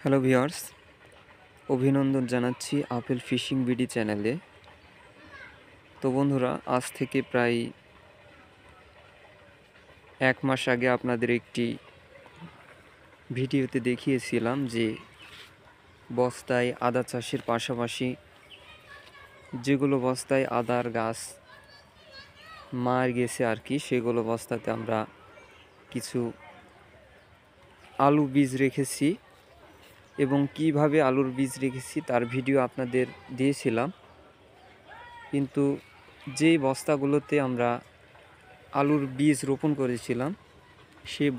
Hello viewers, অভিনন্দন জানাচ্ছি apple fishing BD চ্যানেলে। তো বন্ধুরা, আজ থেকে প্রায় 1 মাস আগে আপনাদের একটি ভিডিওতে দেখিয়েছিলাম যে বস্তায় আদা চাষের পাশাপাশি যেগুলো বস্তায় আদার গাছ মার গেছে আর কি, সেগুলো বস্তাতে আমরা কিছু আলু বীজ রেখেছি এবং কিভাবে আলুর বীজ রেখেছি তার ভিডিও আপনাদের দিয়েছিলাম। কিন্তু যেই বস্তাগুলোতে আমরা আলুর বীজ রোপণ করেছিলাম সেই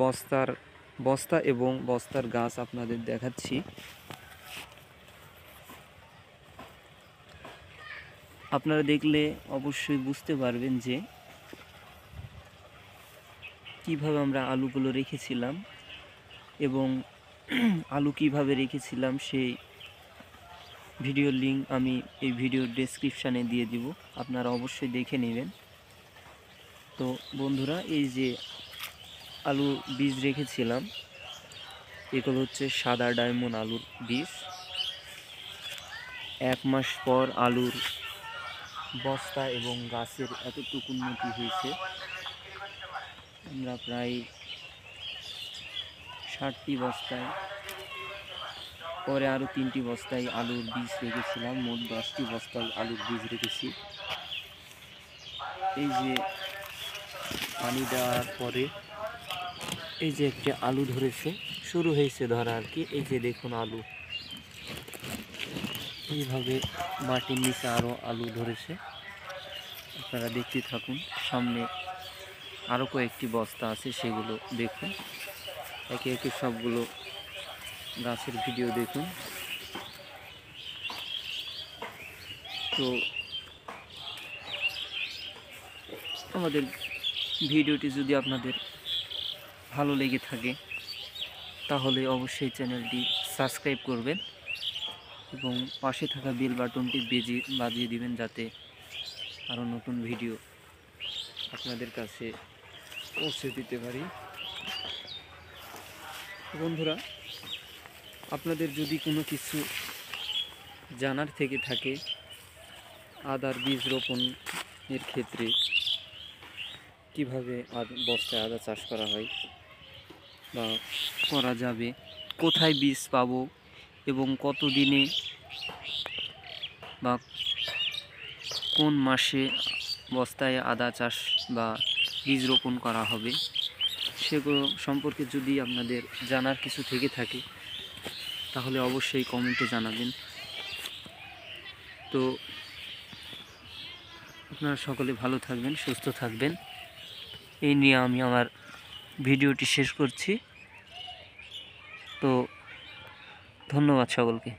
বস্তা এবং বস্তার গাছ আপনাদের দেখাচ্ছি। আপনারা দেখলে অবশ্যই বুঝতে পারবেন যে কিভাবে আমরা আলুগুলো রেখেছিলাম এবং আলু কিভাবে রেখেছিলাম সেই ভিডিওর লিঙ্ক আমি এই ভিডিওর ডেসক্রিপশানে দিয়ে দিব, আপনারা অবশ্যই দেখে নেবেন। তো বন্ধুরা, এই যে আলু বীজ রেখেছিলাম এগুলো হচ্ছে সাদা ডায়মন্ড আলুর বীজ। 1 মাস পর আলুর বস্তা এবং গাছের এতটুকু উন্নতি হয়েছে। আমরা প্রায় 60টি বস্তায়, পরে আরও 3টি বস্তায় আলুর বীজ রেখেছিলাম, মোট 10টি বস্তায় আলুর বীজ রেখেছি। এই যে পানি দেওয়ার পরে এই যে একটা আলু ধরেছে, শুরু হয়েছে ধরা আর কি। এই যে দেখুন আলু, এইভাবে মাটির নিচে আরও আলু ধরেছে, আপনারা দেখতে থাকুন। সামনে আরও কয়েকটি বস্তা আছে, সেগুলো দেখুন। একে একে সবগুলো গাছের ভিডিও দেখুন। তো আমাদের ভিডিওটি যদি আপনাদের ভালো লেগে থাকে তাহলে অবশ্যই চ্যানেলটি সাবস্ক্রাইব করবেন এবং পাশে থাকা বেল বাটনটি বাজিয়ে দিবেন, যাতে আরও নতুন ভিডিও আপনাদের কাছে পৌঁছে দিতে পারি। বন্ধুরা, আপনাদের যদি কোনো কিছু জানার থেকে থাকে আদার বীজ রোপণের ক্ষেত্রে, কিভাবে বস্তায় আদা চাষ করা হয় বা করা যাবে, কোথায় বীজ পাবো এবং কত দিনে বা কোন মাসে বস্তায় আদা চাষ বা বীজ রোপণ করা হবে, সেগুলো সম্পর্কে যদি আপনাদের জানার কিছু থেকে থাকে তাহলে অবশ্যই কমেন্টে জানাবেন। তো আপনারা সকলে ভালো থাকবেন, সুস্থ থাকবেন, এই নিয়ে আমি আমার ভিডিওটি শেষ করছি। তো ধন্যবাদ সকলকে।